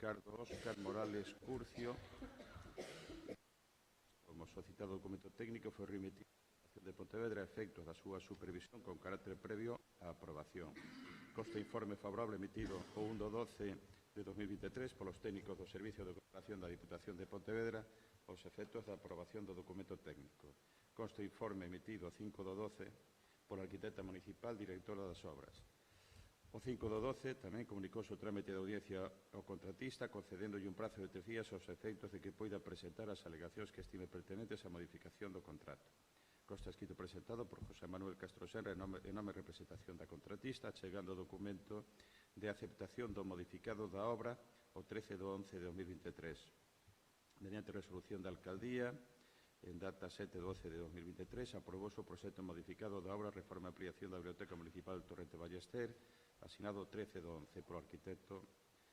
Ricardo Óscar Morales Curcio. Como solicitado documento técnico, foi remitido a de Pontevedra a efectos da súa supervisión con carácter previo á aprobación. Consta informe favorable emitido o 1 do 12 de 2023 polos técnicos do Servicio de Cooperación da Diputación de Pontevedra aos efectos da aprobación do documento técnico. Consta informe emitido o 5 do 12 pola arquitecta municipal directora das obras. O 5 do 12 tamén comunicou o trámite de audiencia ao contratista concedéndolle un prazo de 3 días aos efectos de que poida presentar as alegacións que estime pertinentes á modificación do contrato. Consta escrito presentado por José Manuel Castro Serra en nome e representación da contratista, chegando o documento de aceptación do modificado da obra o 13 do 11 de 2023. Mediante resolución da Alcaldía, en data 7/12 de 2023, aprobouse o proxecto modificado da obra Reforma e Ampliación da Biblioteca Municipal Torrente Ballester, asinado 13 do 11 polo arquitecto,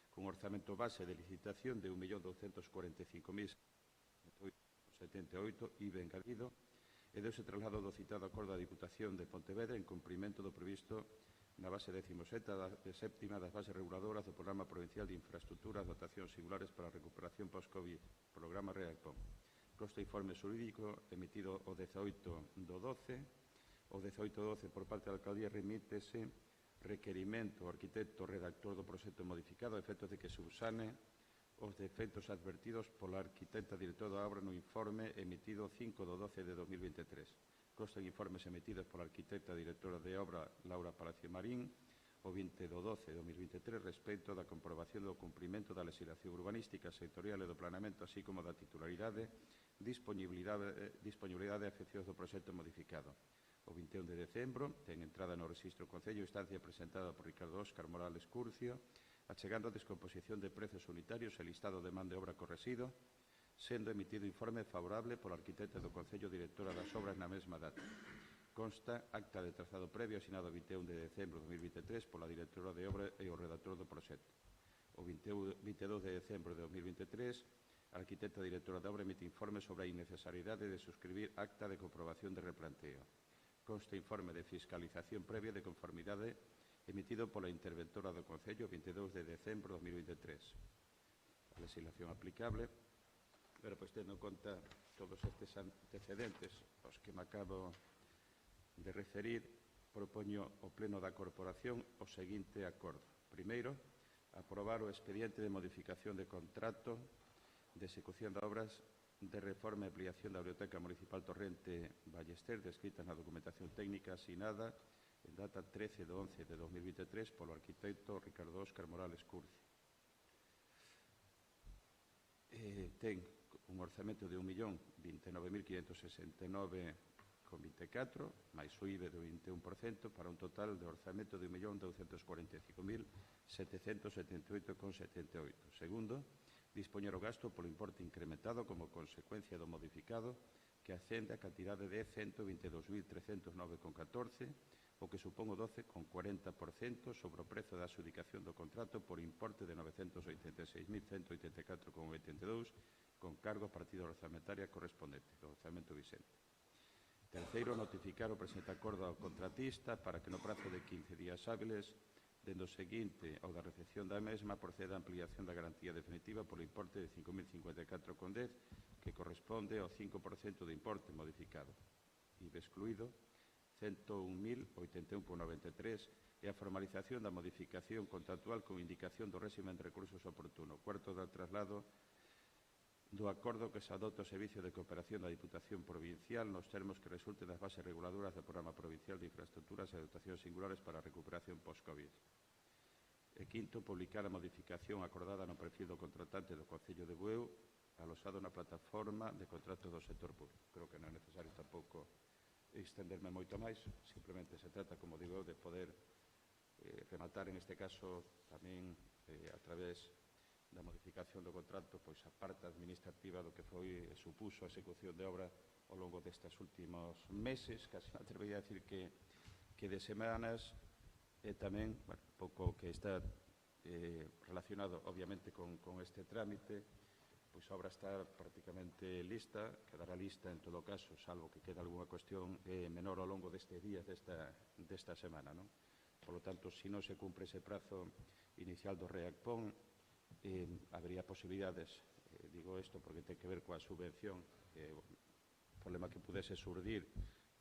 con orzamento base de licitación de 1.245.778 IVA engadido, e deuse traslado do citado acordo da Diputación de Pontevedra en cumprimento do previsto na base 17ª das bases reguladoras do Programa Provincial de Infraestructuras, dotacións singulares para a recuperación post-Covid, Programa REACPON. Consta informe xurídico emitido o 18 do 12. O 18 do 12 por parte da Alcaldía remítese requerimento ao arquitecto redactor do proxecto modificado a efectos de que subsane os defectos advertidos pola arquitecta directora da obra no informe emitido 5 do 12 de 2023. Constan informes emitidos pola arquitecta directora de obra Laura Palacio Marín o 20 do 12 de 2023 respecto da comprobación do cumprimento da legislación urbanística sectorial e do planeamento, así como da titularidade, disponibilidade e efeccións do proxecto modificado. O 21 de decembro ten entrada no Rexistro Concello instancia presentada por Ricardo Óscar Morales Curcio, achegando a descomposición de prezos unitarios e listado de man de obra corresido, sendo emitido informe favorable pola arquitecta do Concello directora das obras na mesma data. Consta acta de trazado previo asinado o 21 de decembro de 2023 pola directora de obra e o redactor do proxecto. O 22 de decembro de 2023, a arquitecta directora da obra emite informe sobre a innecesariedade de suscribir acta de comprobación de replanteo. Consta informe de fiscalización previa de conformidade emitido pola interventora do Concello 22 de decembro de 2023. A legislación aplicable, pero pois tendo en conta todos estes antecedentes aos que me acabo de referir, propoño ao Pleno da Corporación o seguinte acordo. Primeiro, aprobar o expediente de modificación de contrato de execución de obras de reforma e ampliación da Biblioteca Municipal Torrente Ballester, descrita na documentación técnica asinada en data 13 de 11 de 2023 polo arquitecto Ricardo Óscar Morales Curcio. Ten un orzamento de 1.029.569,24, máis o IBE do 21%, para un total de orzamento de 1.245.778,78. Segundo, dispoñer o gasto polo importe incrementado como consecuencia do modificado que ascende a cantidade de 122.309,14, o que supón o 12,40% sobre o prezo da adxudicación do contrato por importe de 986.184,82, con cargo a partida orzamentaria correspondente do orzamento vicente. Terceiro, notificar o presente acordo ao contratista para que no prazo de 15 días hábiles dende o seguinte ao da recepción da mesma proceda a ampliación da garantía definitiva polo importe de 5.054,10, que corresponde ao 5% do importe modificado. IVA excluído, 101.081,93 e a formalización da modificación contractual con indicación do réximen de recursos oportuno. Cuarto, dar traslado do acordo que se adopta o Servicio de Cooperación da Diputación Provincial nos termos que resulten das bases reguladoras do Programa Provincial de Infraestructuras e dotacións singulares para a recuperación post-Covid. E quinto, publicar a modificación acordada no perfil do contratante do Concello de Bueu alosado na plataforma de contratos do sector público. Creo que non é necesario tampouco extenderme moito máis, simplemente se trata, como digo, de poder rematar, en este caso, tamén a través da modificación do contrato, pois a parte administrativa do que foi e supuso a execución de obra ao longo destes últimos meses, casi me atrevería a decir que de semanas, e tamén, bueno, un pouco que está relacionado, obviamente, con este trámite, pois a obra está prácticamente lista, quedará lista en todo caso, salvo que quede algunha cuestión menor ao longo destes días desta semana, non? Por lo tanto, se non se cumpre ese prazo inicial do REACPON, habería posibilidades, digo isto porque ten que ver coa subvención, o problema que pudese surdir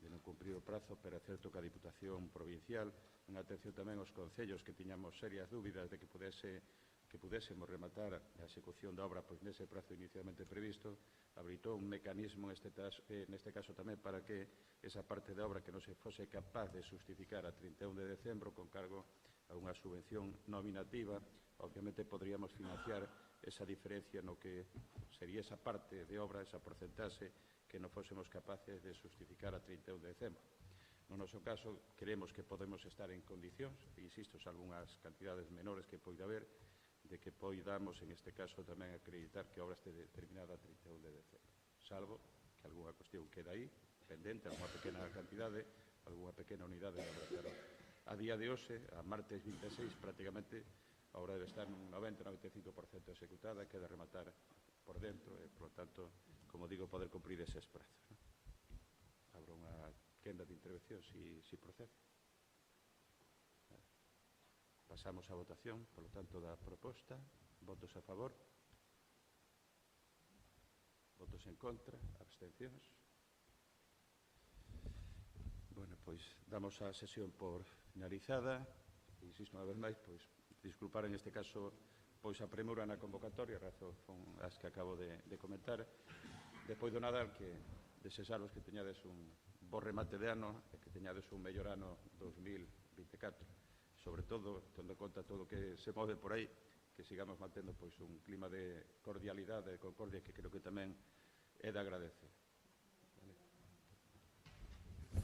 de non cumprir o prazo, pero é certo que a Diputación Provincial, en atención tamén aos concellos que tiñamos serias dúbidas de que pudésemos rematar a execución da obra pois nese prazo inicialmente previsto, habilitou un mecanismo neste caso tamén para que esa parte da obra que non se fose capaz de justificar a 31 de decembro con cargo a unha subvención nominativa, obviamente poderíamos financiar esa diferencia no que sería esa parte de obra, esa porcentaxe que non fósemos capaces de justificar a 31 de decembro. No noso caso, creemos que podemos estar en condicións, e insisto, algunhas cantidades menores que poida haber, de que poidamos, en este caso, tamén acreditar que a obra este terminada a 31 de decembro. Salvo que algunha cuestión queda aí, pendente, algunha pequena cantidade, algunha pequena unidade de obra. Pero a día de hoxe, a martes 26, prácticamente, a obra debe estar nun 90-95% executada, queda rematar por dentro, e, por lo tanto, como digo, poder cumprir eses prazos. Abro unha quenda de intervención, si procede. Pasamos á votación, por lo tanto, da proposta. Votos a favor? Votos en contra? Abstencións? Bueno, pois, damos a sesión por finalizada. Insisto unha vez máis, pois, disculpar en este caso pois a premura na convocatoria, razón as que acabo de comentar. Despois do Nadal, que desexaros que teñades un bo remate de ano e que teñades un mellor ano 2024. Sobre todo, tendo en conta todo o que se move por aí, que sigamos mantendo pois un clima de cordialidade e concordia que creo que tamén é de agradecer.